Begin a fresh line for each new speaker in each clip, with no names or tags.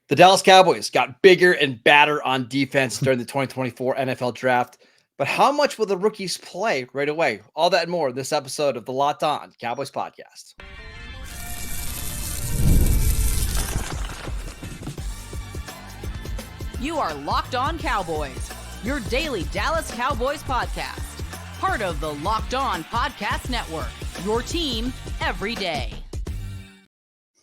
The Dallas Cowboys got bigger and badder on defense during the 2024 NFL Draft. But how much will the rookies play right away? All that and more in this episode of the Locked On Cowboys podcast.
You are Locked On Cowboys, your daily Dallas Cowboys podcast. Part of the Locked On Podcast Network, your team every day.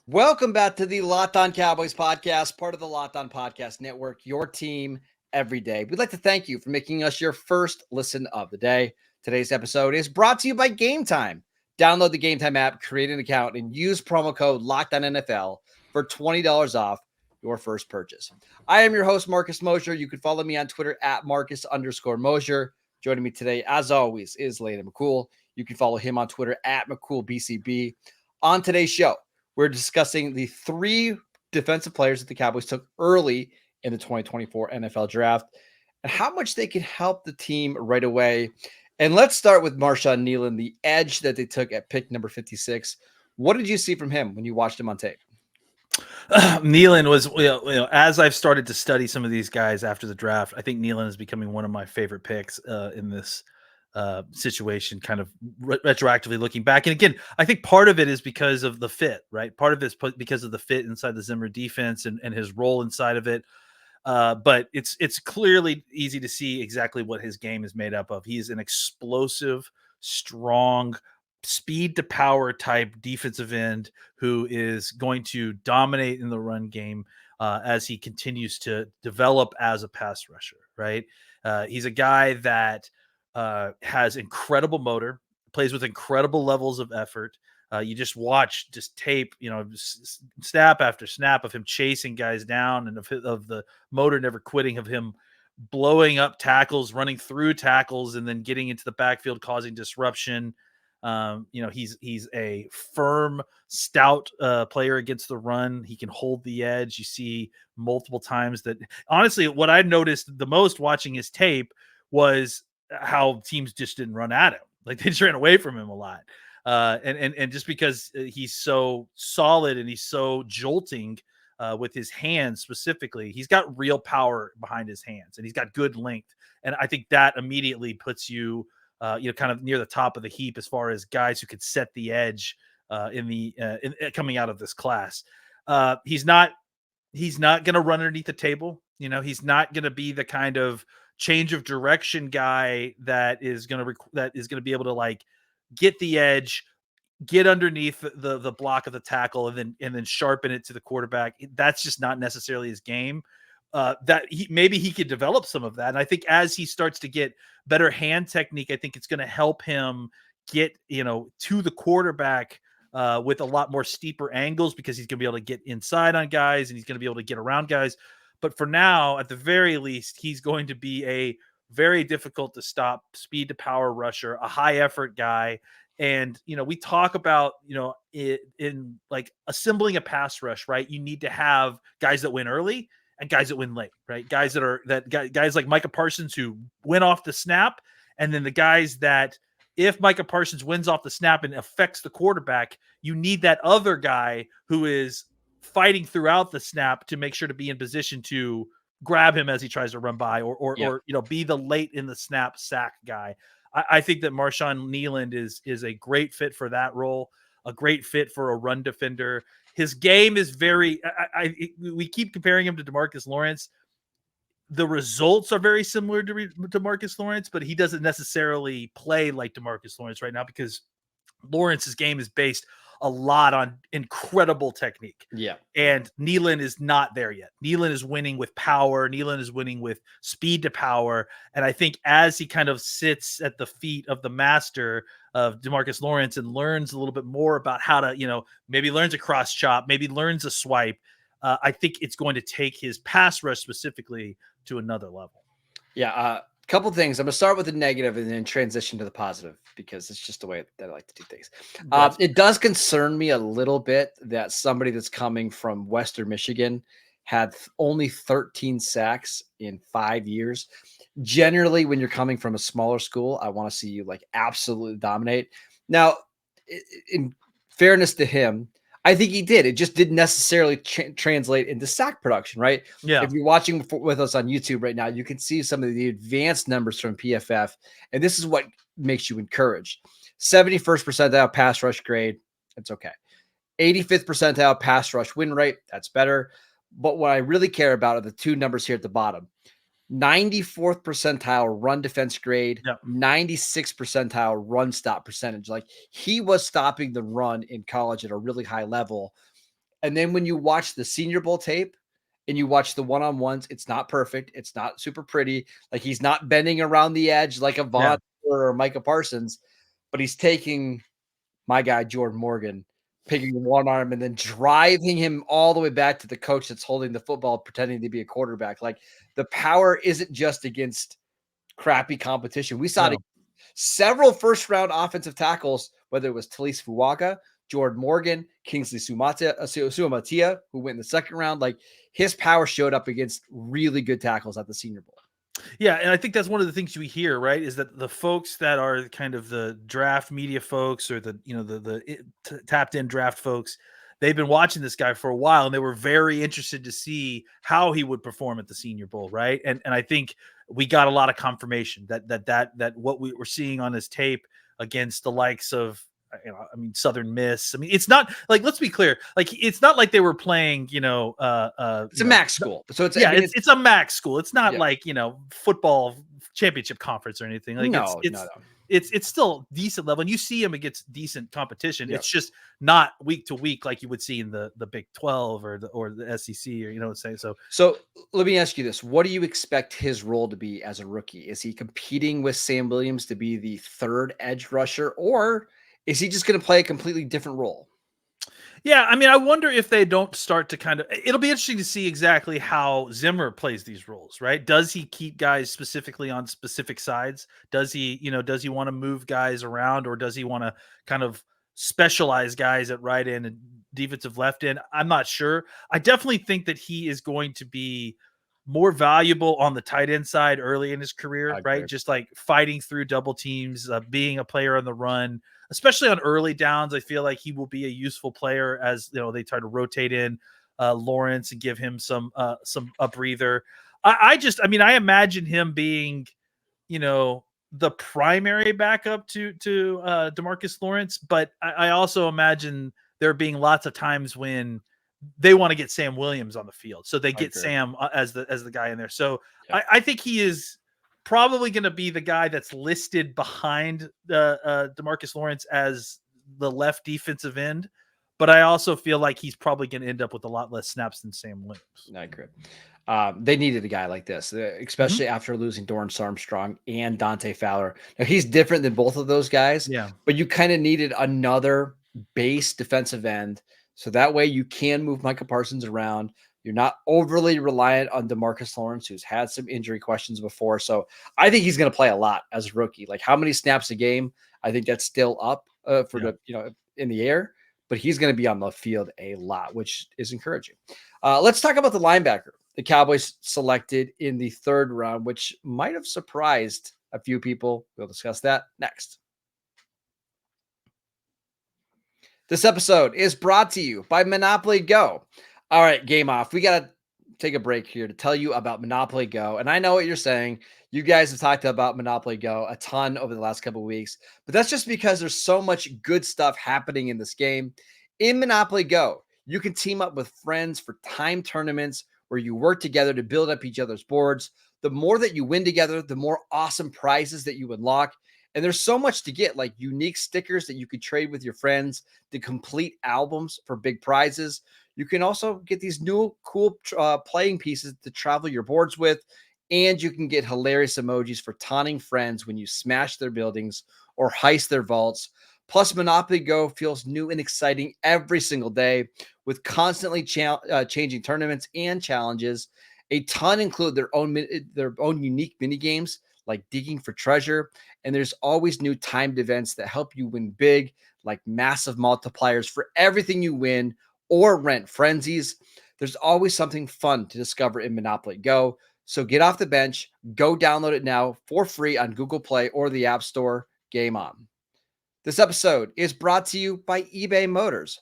Welcome back to the Locked On Cowboys podcast, part of the Locked On Podcast Network, your team every day. We'd like to thank you for making us your first listen of the day. Today's episode is brought to you by Gametime. Download the Gametime app, create an account, and use promo code LOCKEDONNFL for $20 off your first purchase. I am your host, Marcus Mosher. You can follow me on Twitter at Marcus_Mosher. Joining me today, as always, is Landon McCool. You can follow him on Twitter at McCoolBCB. On today's show, we're discussing the three defensive players that the Cowboys took early in the 2024 NFL Draft and how much they can help the team right away. And let's start with Marshawn Kneeland, the edge that they took at pick number 56. What did you see from him when you watched him on tape?
Kneeland was, as I've started to study some of these guys after the draft, I think Kneeland is becoming one of my favorite picks in this situation, kind of retroactively looking back. And again, I think part of it is because of the fit, right? Part of it is because of the fit inside the Zimmer defense and his role inside of it. But it's clearly easy to see exactly what his game is made up of. He's an explosive, strong, speed to power type defensive end who is going to dominate in the run game as he continues to develop as a pass rusher, right? He's a guy that has incredible motor, plays with incredible levels of effort. You just watch tape, snap after snap of him chasing guys down and of the motor never quitting, of him blowing up tackles, running through tackles, and then getting into the backfield, causing disruption. He's a firm, stout player against the run. He can hold the edge. You see multiple times that, honestly, what I noticed the most watching his tape was how teams just didn't run at him. Like, they just ran away from him a lot. And just because he's so solid and he's so jolting with his hands specifically, he's got real power behind his hands and he's got good length. And I think that immediately puts you, kind of near the top of the heap as far as guys who could set the edge in coming out of this class. He's not going to run underneath the table. He's not going to be the kind of change of direction guy that is going to be able to, like, get the edge, get underneath the block of the tackle, and then sharpen it to the quarterback. That's just not necessarily his game. Maybe he could develop some of that. And I think as he starts to get better hand technique, I think it's going to help him get, to the quarterback with a lot more steeper angles, because he's going to be able to get inside on guys and he's going to be able to get around guys. But for now, at the very least, he's going to be a very difficult to stop speed to power rusher, a high effort guy. And, we talk about, in like assembling a pass rush, right? You need to have guys that win early and guys that win late, right? Guys like Micah Parsons, who win off the snap. And then the guys that, if Micah Parsons wins off the snap and affects the quarterback, you need that other guy who is fighting throughout the snap to make sure to be in position to grab him as he tries to run by, or be the late in the snap sack guy. I think that Marshawn Kneeland is a great fit for that role, a great fit for a run defender. His game is we keep comparing him to DeMarcus Lawrence. The results are very similar to DeMarcus Lawrence, but he doesn't necessarily play like DeMarcus Lawrence right now, because Lawrence's game is based a lot on incredible technique.
Yeah.
And Kneeland is not there yet. Kneeland is winning with power. Kneeland is winning with speed to power. And I think as he kind of sits at the feet of the master of DeMarcus Lawrence and learns a little bit more about how to, maybe learns a cross chop, maybe learns a swipe, I think it's going to take his pass rush specifically to another level.
Yeah. Couple things. I'm going to start with the negative and then transition to the positive, because it's just the way that I like to do things. It does concern me a little bit that somebody that's coming from Western Michigan had only 13 sacks in 5 years. Generally, when you're coming from a smaller school, I want to see you like absolutely dominate. Now, in fairness to him, I think he did. It just didn't necessarily translate into sack production, right?
Yeah.
If you're watching with us on YouTube right now, you can see some of the advanced numbers from PFF, and this is what makes you encouraged. 71st percentile pass rush grade, that's okay. 85th percentile pass rush win rate, that's better. But what I really care about are the two numbers here at the bottom. 94th percentile run defense grade,
Yep.
96th percentile run stop percentage. Like he was stopping the run in college at a really high level. And then when you watch the Senior Bowl tape and you watch the one-on-ones, it's not perfect. It's not super pretty. Like he's not bending around the edge like a Vaughn or Micah Parsons, but he's taking my guy, Jordan Morgan, picking one arm and then driving him all the way back to the coach that's holding the football, pretending to be a quarterback. Like the power isn't just against crappy competition. We saw several first-round offensive tackles, whether it was Talise Fuaga, Jordan Morgan, Kingsley Suamatia, who went in the second round. Like his power showed up against really good tackles at the Senior Bowl.
Yeah, and I think that's one of the things we hear, right? Is that the folks that are kind of the draft media folks or the tapped in draft folks, they've been watching this guy for a while and they were very interested to see how he would perform at the Senior Bowl, right? And I think we got a lot of confirmation that what we were seeing on his tape against the likes of Southern Miss. I mean, it's not like, let's be clear, like it's not like they were playing, it's
a MAC school. So it's
it's a MAC school. It's not like, football championship conference or anything. Like it's still decent level. And you see him against decent competition. It's just not week to week like you would see in the Big 12 or the SEC or what I'm saying.
So let me ask you this. What do you expect his role to be as a rookie? Is he competing with Sam Williams to be the third edge rusher, or is he just going to play a completely different role?
Yeah, I mean, I wonder if they don't start to it'll be interesting to see exactly how Zimmer plays these roles, right? Does he keep guys specifically on specific sides? Does he want to move guys around, or does he want to kind of specialize guys at right end and defensive left end? I'm not sure. I definitely think that he is going to be more valuable on the tight end side early in his career, right? Just like fighting through double teams, being a player on the run, especially on early downs. I feel like he will be a useful player as they try to rotate in Lawrence and give him some a breather. I imagine him being, the primary backup to DeMarcus Lawrence, but I also imagine there being lots of times when they want to get Sam Williams on the field, so they get Sam as the guy in there. So I think he is probably going to be the guy that's listed behind DeMarcus Lawrence as the left defensive end, but I also feel like he's probably going to end up with a lot less snaps than Sam Williams.
I agree. They needed a guy like this, especially after losing Dorance Armstrong and Dante Fowler. Now he's different than both of those guys, but you kind of needed another base defensive end. So that way you can move Micah Parsons around. You're not overly reliant on DeMarcus Lawrence, who's had some injury questions before. So I think he's going to play a lot as a rookie. Like how many snaps a game? I think that's still up in the air, but he's going to be on the field a lot, which is encouraging. Let's talk about the linebacker the Cowboys selected in the third round, which might have surprised a few people. We'll discuss that next. This episode is brought to you by Monopoly Go. All right, game off. We got to take a break here to tell you about Monopoly Go. And I know what you're saying. You guys have talked about Monopoly Go a ton over the last couple of weeks, but that's just because there's so much good stuff happening in this game. In Monopoly Go, you can team up with friends for time tournaments where you work together to build up each other's boards. The more that you win together, the more awesome prizes that you unlock. And there's so much to get, like unique stickers that you could trade with your friends, the complete albums for big prizes. You can also get these new cool playing pieces to travel your boards with. And you can get hilarious emojis for taunting friends when you smash their buildings or heist their vaults. Plus, Monopoly Go feels new and exciting every single day with constantly changing tournaments and challenges. A ton include their own unique mini games like digging for treasure. And there's always new timed events that help you win big, like massive multipliers for everything you win or rent frenzies. There's always something fun to discover in Monopoly Go. So get off the bench, go download it now for free on Google Play or the App Store. Game on. This episode is brought to you by eBay Motors.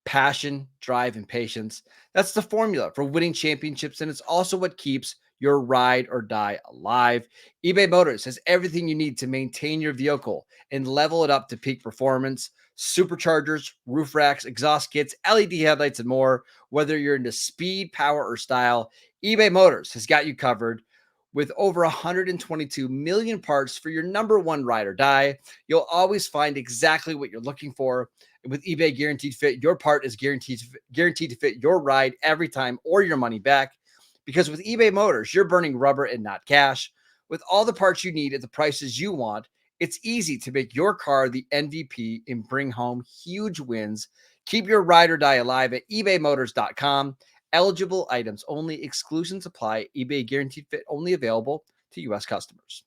passion, drive, and patience. That's the formula for winning championships, and it's also what keeps your ride or die alive. eBay Motors has everything you need to maintain your vehicle and level it up to peak performance. Superchargers, roof racks, exhaust kits, LED headlights, and more. Whether you're into speed, power, or style, eBay Motors has got you covered. With over 122 million parts for your number one ride or die, you'll always find exactly what you're looking for. And with eBay Guaranteed Fit, your part is guaranteed to fit your ride every time or your money back. Because with eBay Motors, you're burning rubber and not cash. With all the parts you need at the prices you want, it's easy to make your car the MVP and bring home huge wins. Keep your ride or die alive at ebaymotors.com. Eligible items only. Exclusions apply. eBay Guaranteed Fit only available to U.S. customers.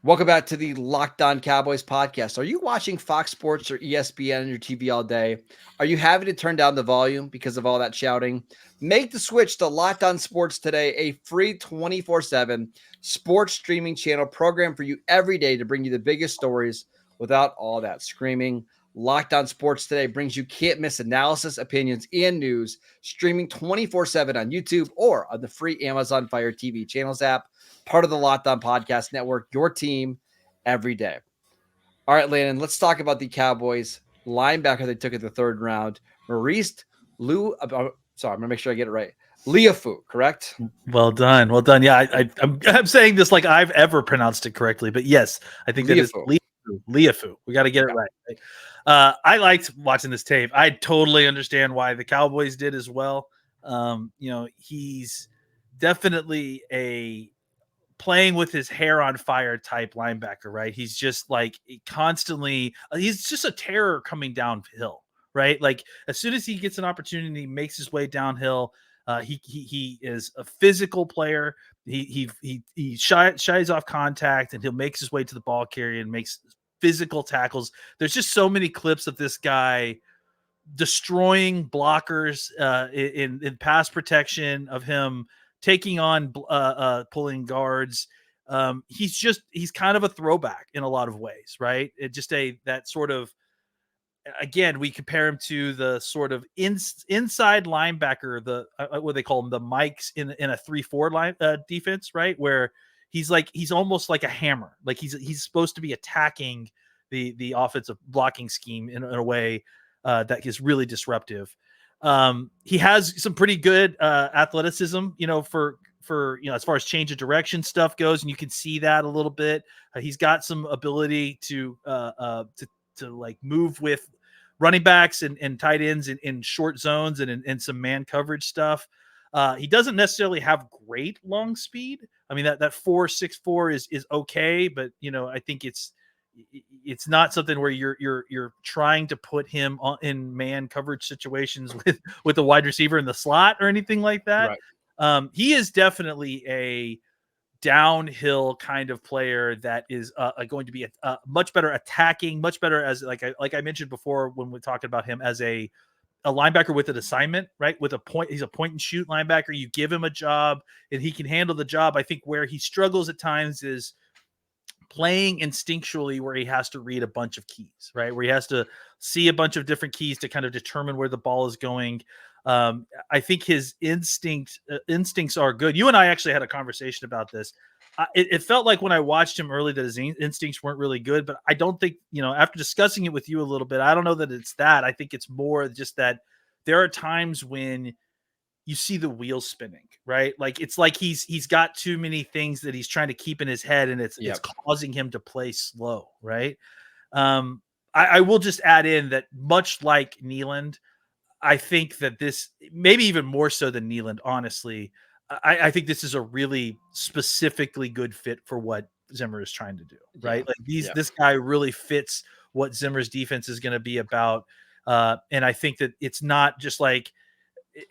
Welcome back to the Locked On Cowboys podcast. Are you watching Fox Sports or ESPN on your TV all day? Are you having to turn down the volume because of all that shouting? Make the switch to Locked On Sports today, a free 24/7 sports streaming channel program for you every day to bring you the biggest stories without all that screaming. Locked On Sports Today brings you can't-miss analysis, opinions, and news, streaming 24/7 on YouTube or on the free Amazon Fire TV channels app, part of the Locked On Podcast Network, your team every day. All right, Landon, let's talk about the Cowboys linebacker they took in the third round, Marist I'm going to make sure I get it right. Liufau, correct?
Well done. Well done. Yeah, I'm saying this like I've ever pronounced it correctly, but yes, I think that is Liufau. We got to get it right. I liked watching this tape. I totally understand why the Cowboys did as well. He's definitely a playing with his hair on fire type linebacker, right? He's just like constantly, he's just a terror coming downhill, right? Like as soon as he gets an opportunity, he makes his way downhill. He is a physical player. He shies off contact, and he'll make his way to the ball carrier and makes physical tackles. There's just so many clips of this guy destroying blockers in pass protection, of him taking on pulling guards. He's kind of a throwback in a lot of ways, right? It just that sort of, again, we compare him to the sort of inside linebacker, the what they call him, the Mikes in a 3-4 line defense, right? Where he's almost like a hammer. Like he's supposed to be attacking the offensive blocking scheme in a way that is really disruptive. He has some pretty good athleticism, for as far as change of direction stuff goes, and you can see that a little bit. He's got some ability to like move with running backs and tight ends in short zones and some man coverage stuff. He doesn't necessarily have great long speed. I mean, that 4.64 is okay, but I think it's not something where you're trying to put him in man coverage situations with a wide receiver in the slot or anything like that. Right. He is definitely a downhill kind of player that is going to be a much better attacking, much better as like I mentioned before when we talked about him as a linebacker with an assignment, right? With a point, he's a point and shoot linebacker. You give him a job and he can handle the job. I think where he struggles at times is playing instinctually, where he has to read a bunch of keys, right? Where he has to see a bunch of different keys to kind of determine where the ball is going. I think his instincts are good. You and I actually had a conversation about this. It felt like when I watched him early that his instincts weren't really good, but I don't think, after discussing it with you a little bit, I don't know that it's that. I think it's more just that there are times when you see the wheels spinning, right? Like it's like he's got too many things that he's trying to keep in his head, and it's causing him to play slow, right? I will just add in that much like Kneeland, I think that this, maybe even more so than Kneeland, honestly, I think this is a really specifically good fit for what Zimmer is trying to do, right? Like this guy really fits what Zimmer's defense is going to be about. And I think that it's not just like,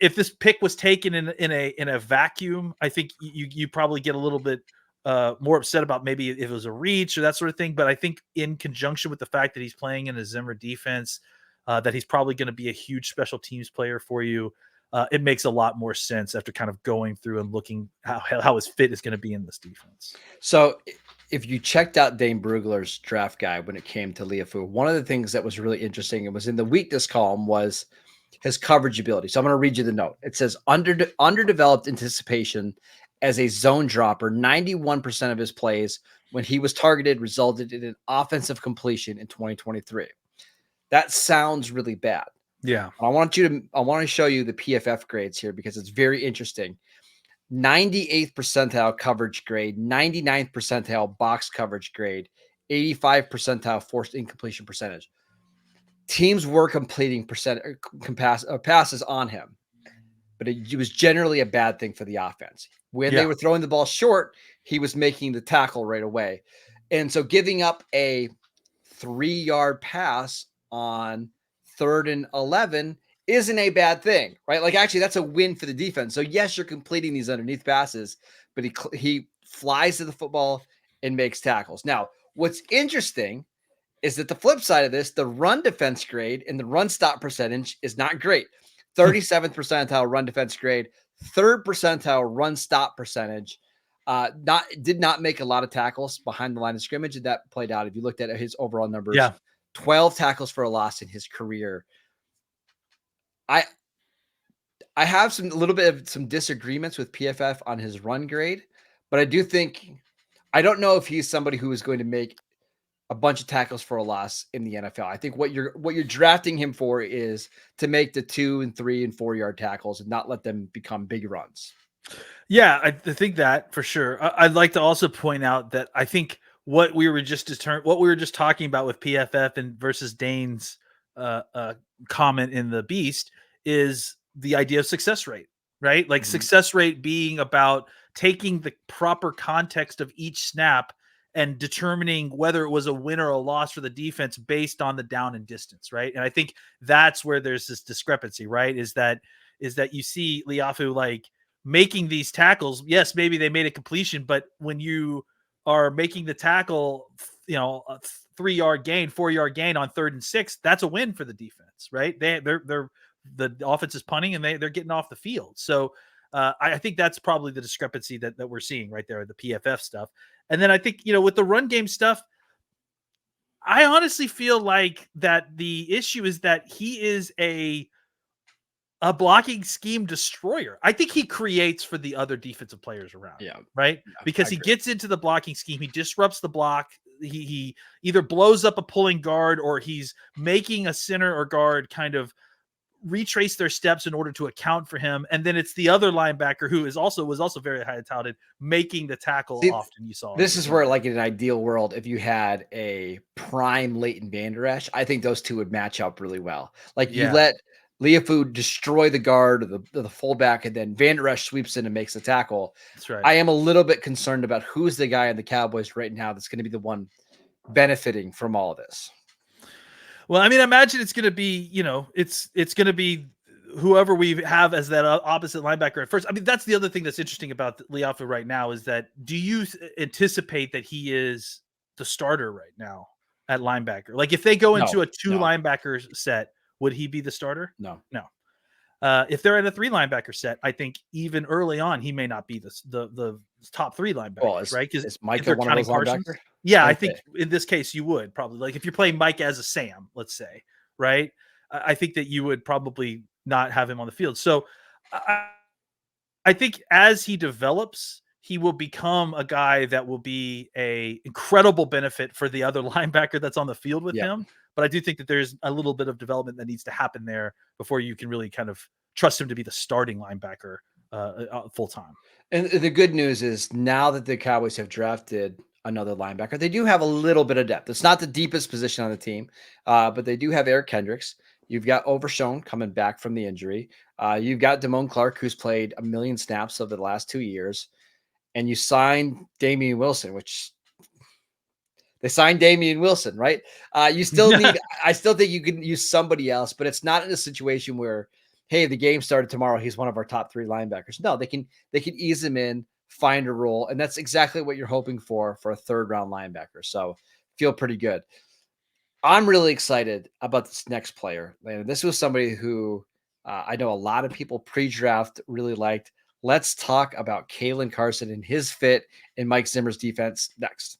if this pick was taken in a vacuum, I think you probably get a little bit more upset about maybe if it was a reach or that sort of thing. But I think in conjunction with the fact that he's playing in a Zimmer defense, that he's probably going to be a huge special teams player for you, it makes a lot more sense after kind of going through and looking how his fit is going to be in this defense.
So if you checked out Dane Brugler's draft guide when it came to Liufau, one of the things that was really interesting, it was in the weakness column, was his coverage ability. So I'm going to read you the note. It says underdeveloped anticipation as a zone dropper. 91% of his plays when he was targeted resulted in an offensive completion in 2023. That sounds really bad.
Yeah.
I want to show you the PFF grades here because it's very interesting. 98th percentile coverage grade, 99th percentile box coverage grade, 85 percentile forced incompletion percentage. Teams were completing passes on him, but it was generally a bad thing for the offense. When they were throwing the ball short, he was making the tackle right away. And so giving up a 3-yard pass on 3rd and 11 isn't a bad thing, right? Like, actually, that's a win for the defense. So yes, you're completing these underneath passes, but he flies to the football and makes tackles. Now, what's interesting is that the flip side of this, the run defense grade and the run stop percentage is not great. 37th percentile run defense grade, 3rd percentile run stop percentage. Did not make a lot of tackles behind the line of scrimmage, and that played out if you looked at his overall numbers. 12 tackles for a loss in his career. I have a little bit of some disagreements with PFF on his run grade, but I don't know if he's somebody who is going to make a bunch of tackles for a loss in the NFL. I think what you're drafting him for is to make the 2 and 3 and 4 yard tackles and not let them become big runs.
Yeah, I think that for sure. I'd like to also point out that I think what we were just talking about with PFF and versus Dane's comment in the Beast is the idea of success rate, right? Like success rate being about taking the proper context of each snap and determining whether it was a win or a loss for the defense based on the down and distance, right? And I think that's where there's this discrepancy, right? Is that you see Liufau like making these tackles. Yes, maybe they made a completion, but when you are making the tackle, a 3-yard gain, 4-yard gain on 3rd and 6, that's a win for the defense, right? The offense is punting and they're getting off the field. So I think that's probably the discrepancy that we're seeing right there, the PFF stuff. And then I think, with the run game stuff, I honestly feel like that the issue is that he is a blocking scheme destroyer. I think he creates for the other defensive players around.
Yeah.
Right. Yeah, because he gets into the blocking scheme. He disrupts the block. He either blows up a pulling guard or he's making a center or guard kind of retrace their steps in order to account for him. And then it's the other linebacker who was also very highly touted, making the tackle. Often you saw
this is where, like, in an ideal world, if you had a prime Leighton Vander Esch, I think those two would match up really well. Like, you let Liufau destroy the guard or the fullback, and then Vander Esch sweeps in and makes the tackle.
That's right.
I am a little bit concerned about who's the guy in the Cowboys right now that's going to be the one benefiting from all of this.
Well, I mean, imagine it's going to be, it's going to be whoever we have as that opposite linebacker at first. I mean, that's the other thing that's interesting about Liufau right now is that do you anticipate that he is the starter right now at linebacker? Like, if they go into a 2 linebacker set, would he be the starter?
No.
If they're in a 3 linebacker set, I think even early on he may not be the top 3 linebackers, right? Because
is Micah one of those linebackers?
Yeah, I think in this case you would probably, like, if you're playing Mike as a Sam, let's say, right? I think that you would probably not have him on the field. So I think as he develops, he will become a guy that will be a incredible benefit for the other linebacker that's on the field with him. But I do think that there's a little bit of development that needs to happen there before you can really kind of trust him to be the starting linebacker full time.
And the good news is now that the Cowboys have drafted another linebacker, they do have a little bit of depth. It's not the deepest position on the team, but they do have Eric Kendricks. You've got Overshown coming back from the injury. You've got Damone Clark, who's played 1 million snaps over the last 2 years. And you signed Damian Wilson, which they signed Damian Wilson, right? You still need, I still think you can use somebody else, but it's not in a situation where, hey, the game started tomorrow, he's one of our top 3 linebackers. No, they can ease him in, find a role, and that's exactly what you're hoping for a 3rd round linebacker. So feel pretty good. I'm really excited about this next player. This was somebody who I know a lot of people pre-draft really liked. Let's talk about Caelen Carson and his fit in Mike Zimmer's defense next.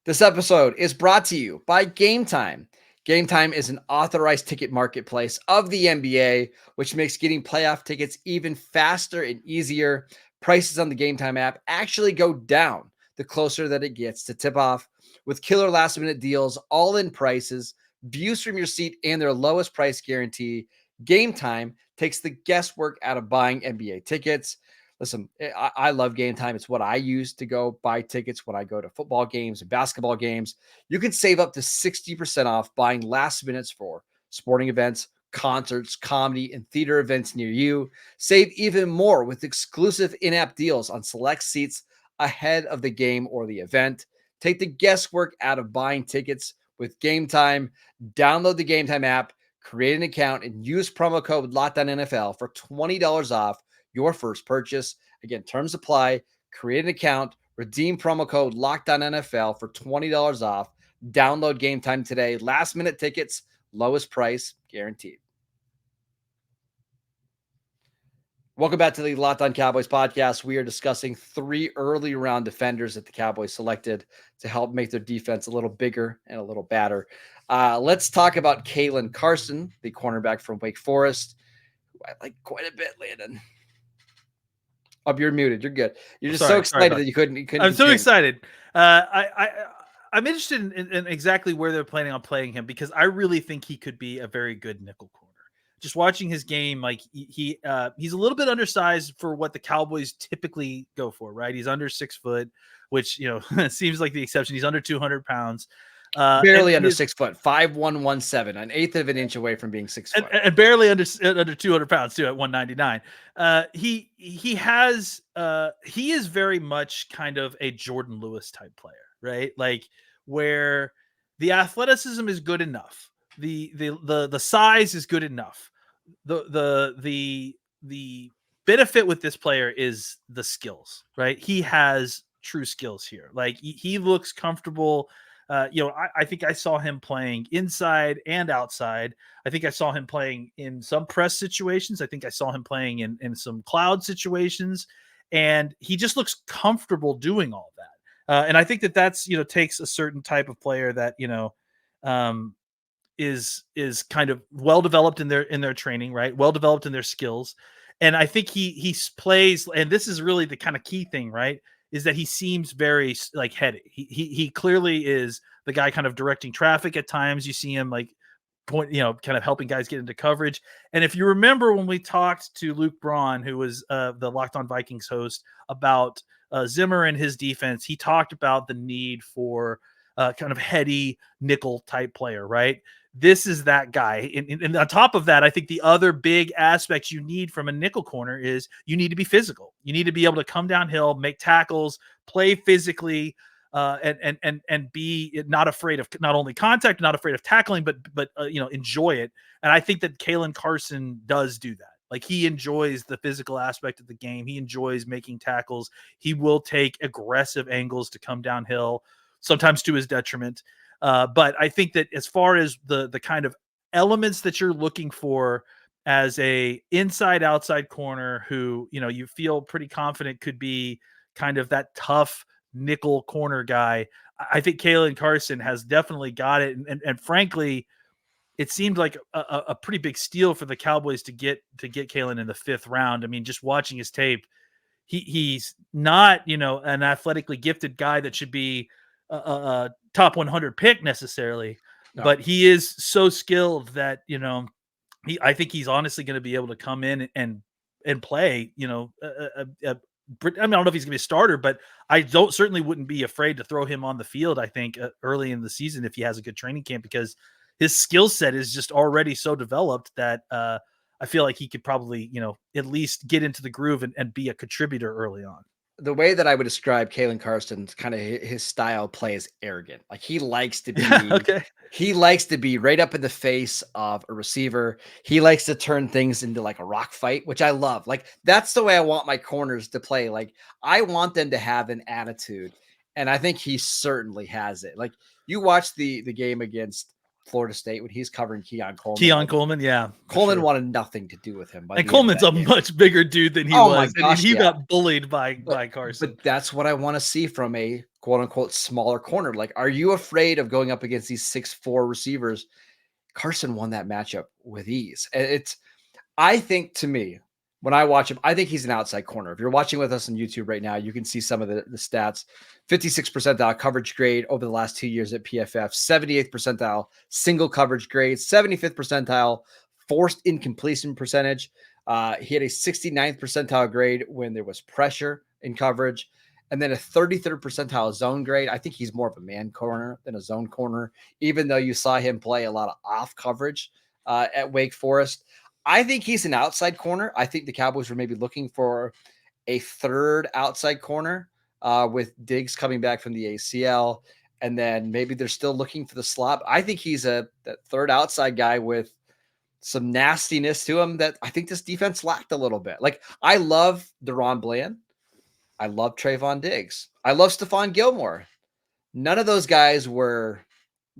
This episode is brought to you by Gametime. Gametime is an authorized ticket marketplace of the NBA, which makes getting playoff tickets even faster and easier. Prices on the Gametime app actually go down the closer that it gets to tip off, with killer last minute deals, all in prices, views from your seat, and their lowest price guarantee. Gametime takes the guesswork out of buying NBA tickets. Listen, I love Gametime. It's what I use to go buy tickets when I go to football games and basketball games. You can save up to 60% off buying last minutes for sporting events, concerts, comedy, and theater events near you. Save even more with exclusive in-app deals on select seats ahead of the game or the event. Take the guesswork out of buying tickets with Gametime. Download the Gametime app, create an account, and use promo code LOCKEDONNFL for $20 off your first purchase. Again, terms apply. Create an account, redeem promo code LOCKEDONNFL for $20 off. Download Gametime today. Last minute tickets, lowest price guaranteed. Welcome back to the Locked On Cowboys podcast. We are discussing 3 early round defenders that the Cowboys selected to help make their defense a little bigger and a little badder. Let's talk about Caelen Carson, the cornerback from Wake Forest, who I like quite a bit, Landon. You're muted. You're good. You're just so excited that you couldn't.
I'm so excited. I'm interested in exactly where they're planning on playing him, because I really think he could be a very good nickel corner. Just watching his game, like he's a little bit undersized for what the Cowboys typically go for, right? He's under 6 foot, which seems like the exception. He's under 200 pounds.
Barely under 6 foot, 5'1", 1'7", an eighth of an inch away from being 6 foot,
and barely under 200 pounds too, at 199. He is very much kind of a Jordan Lewis type player, right? Like where the athleticism is good enough, the size is good enough. The benefit with this player is the skills, right? He has true skills here. Like he looks comfortable. I think I saw him playing inside and outside. I think I saw him playing in some press situations. I think I saw him playing in some cloud situations, and he just looks comfortable doing all that. And I think that's, takes a certain type of player that, is kind of well-developed in their training, right? Well-developed in their skills. And I think he plays, and this is really the kind of key thing, right? Is that he seems very like heady. He clearly is the guy kind of directing traffic at times. You see him like point, kind of helping guys get into coverage. And if you remember when we talked to Luke Braun, who was the Locked On Vikings host, about Zimmer and his defense, he talked about the need for kind of heady nickel type player, right? This is that guy. And on top of that, I think the other big aspect you need from a nickel corner is you need to be physical. You need to be able to come downhill, make tackles, play physically, and be not afraid of not only contact, not afraid of tackling, but enjoy it. And I think that Caelen Carson does do that. Like he enjoys the physical aspect of the game. He enjoys making tackles. He will take aggressive angles to come downhill, sometimes to his detriment. But I think that as far as the kind of elements that you're looking for as a inside outside corner who, you feel pretty confident could be kind of that tough nickel corner guy, I think Caelen Carson has definitely got it. And frankly, it seemed like a pretty big steal for the Cowboys to get Caelen in the 5th round. I mean, just watching his tape, he's not, an athletically gifted guy that should be a top 100 pick necessarily, but he is so skilled that, I think he's honestly going to be able to come in and play, I don't know if he's going to be a starter, but I certainly wouldn't be afraid to throw him on the field. I think early in the season, if he has a good training camp, because his skill set is just already so developed that I feel like he could probably, at least get into the groove and be a contributor early on.
The way that I would describe Caelen Carson's kind of his style play is arrogant. Like he likes to be, he likes to be right up in the face of a receiver. He likes to turn things into like a rock fight, which I love. Like that's the way I want my corners to play. Like I want them to have an attitude, and I think he certainly has it. Like you watch the game against Florida State when he's covering Keon Coleman.
Keon Coleman, yeah.
Coleman wanted nothing to do with him.
And Coleman's a much bigger dude than he was.
My gosh,
and he got bullied by Carson.
But that's what I want to see from a quote unquote smaller corner. Like, are you afraid of going up against these 6'4" receivers? Carson won that matchup with ease. I think, to me, when I watch him, I think he's an outside corner. If you're watching with us on YouTube right now, you can see some of the stats. 56th percentile coverage grade over the last 2 years at PFF, 78th percentile single coverage grade, 75th percentile forced incompletion percentage. He had a 69th percentile grade when there was pressure in coverage, and then a 33rd percentile zone grade. I think he's more of a man corner than a zone corner, even though you saw him play a lot of off coverage at Wake Forest. I think he's an outside corner. I think the Cowboys were maybe looking for a third outside corner with Diggs coming back from the ACL. And then maybe they're still looking for the slot. I think he's that third outside guy with some nastiness to him that I think this defense lacked a little bit. Like, I love Deron Bland. I love Trayvon Diggs. I love Stephon Gilmore. None of those guys were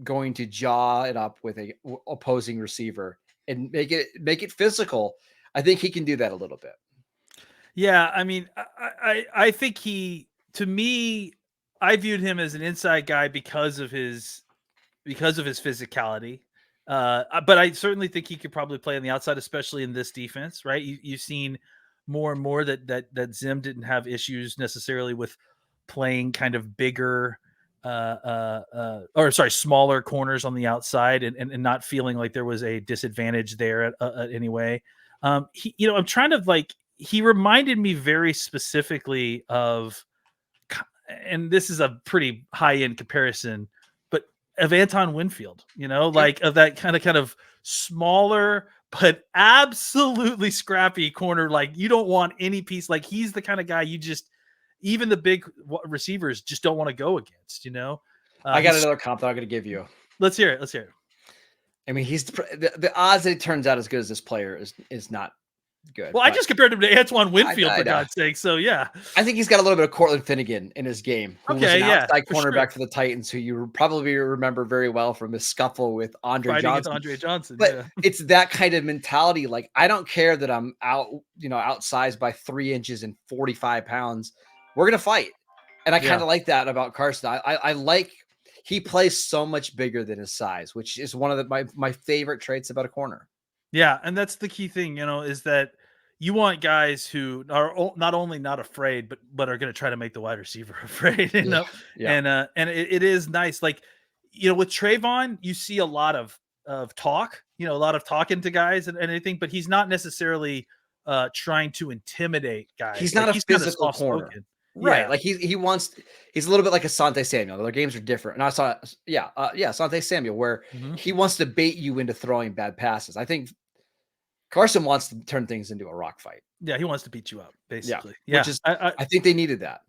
going to jaw it up with a opposing receiver and make it physical. I think he can do that a little bit.
Yeah, I mean, I think to me, I viewed him as an inside guy because of his physicality. But I certainly think he could probably play on the outside, especially in this defense, right? You've seen more and more that Zim didn't have issues necessarily with playing kind of bigger smaller corners on the outside and not feeling like there was a disadvantage there anyway. I'm trying to he reminded me very specifically of, and this is a pretty high end comparison, but of Anton Winfield, of that kind of smaller, but absolutely scrappy corner. Like, you don't want any piece. Like, he's the kind of guy even the big receivers just don't want to go against,
I got another comp that I'm going to give you.
Let's hear it.
I mean, he's the odds that it turns out as good as this player is not good.
Well, I just compared him to Antoine Winfield, for God's sake. So, yeah.
I think he's got a little bit of Cortland Finnegan in his game. Who was an outside cornerback for the Titans, who you probably remember very well from his scuffle with Andre Johnson. But it's that kind of mentality. Like, I don't care that I'm outsized by 3 inches and 45 pounds. We're going to fight. And I kind of like that about Carson. I like he plays so much bigger than his size, which is one of my favorite traits about a corner.
Yeah, and that's the key thing, is that you want guys who are not only not afraid, but are going to try to make the wide receiver afraid, Yeah. And it is nice. Like, with Trayvon, you see a lot of talk, a lot of talking to guys and anything, but he's not necessarily trying to intimidate guys.
He's not a physical corner. Right. Yeah. Like he's a little bit like Asante Samuel. Their games are different. And I saw, Asante Samuel, where he wants to bait you into throwing bad passes. I think Carson wants to turn things into a rock fight.
Yeah. He wants to beat you up, basically.
Yeah. Which is, I think they needed that.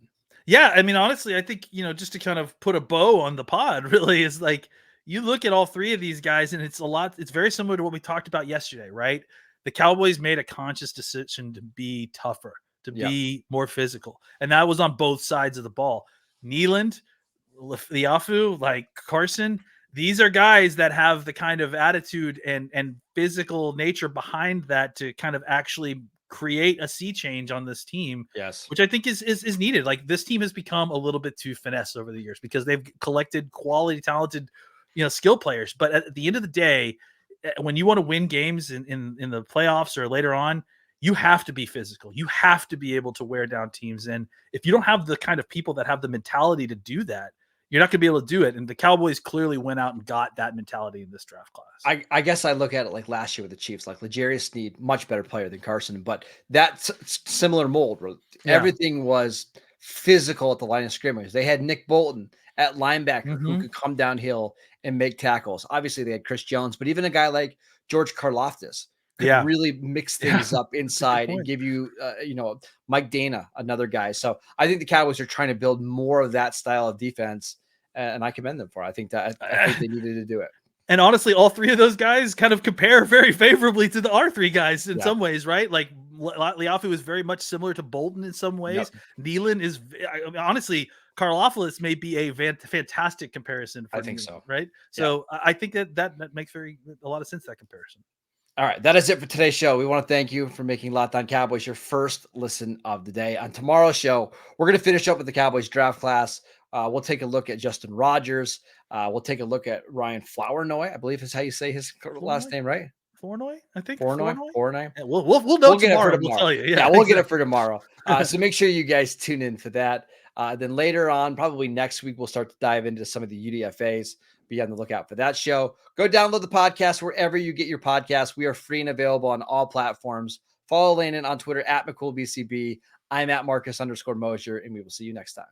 Yeah. I mean, honestly, I think, just to kind of put a bow on the pod really is like, you look at all three of these guys and it's very similar to what we talked about yesterday, right? The Cowboys made a conscious decision to be tougher, to be more physical. And that was on both sides of the ball. Kneeland, Liufau, like Carson, these are guys that have the kind of attitude and physical nature behind that to kind of actually create a sea change on this team.
Yes.
Which I think is needed. Like, this team has become a little bit too finesse over the years because they've collected quality, talented, skill players. But at the end of the day, when you want to win games in the playoffs or later on, you have to be physical. You have to be able to wear down teams. And if you don't have the kind of people that have the mentality to do that, you're not going to be able to do it. And the Cowboys clearly went out and got that mentality in this draft class.
I guess I look at it like last year with the Chiefs, like L'Jarius Sneed, much better player than Carson, but that's similar mold. Everything was physical at the line of scrimmage. They had Nick Bolton at linebacker who could come downhill and make tackles. Obviously they had Chris Jones, but even a guy like George Karlaftis could really mix things up inside and give you, Mike Dana, another guy. So I think the Cowboys are trying to build more of that style of defense, and I commend them for it. I think they needed to do it.
And honestly, all three of those guys kind of compare very favorably to the R3 guys in some ways, right? Like, Liufau is very much similar to Bolton in some ways. Kneeland is honestly, Karlaftis may be a fantastic comparison for
I think
Kneeland,
so.
right? So I think that makes a lot of sense, that comparison.
All right, that is it for today's show. We want to thank you for making Locked On Cowboys your first listen of the day. On tomorrow's show, we're going to finish up with the Cowboys draft class. We'll take a look at Justin Rogers. We'll take a look at Ryan Flournoy, I believe is how you say his last name, right?
Flournoy, I think.
Flournoy.
Yeah, we'll know tomorrow. We'll tell you. Yeah,
we'll get it for tomorrow. So make sure you guys tune in for that. Then later on, probably next week, we'll start to dive into some of the UDFAs. Be on the lookout for that show. Go download the podcast wherever you get your podcasts. We are free and available on all platforms. Follow Landon on Twitter at McCoolBCB. I'm at Marcus_Mosier, and we will see you next time.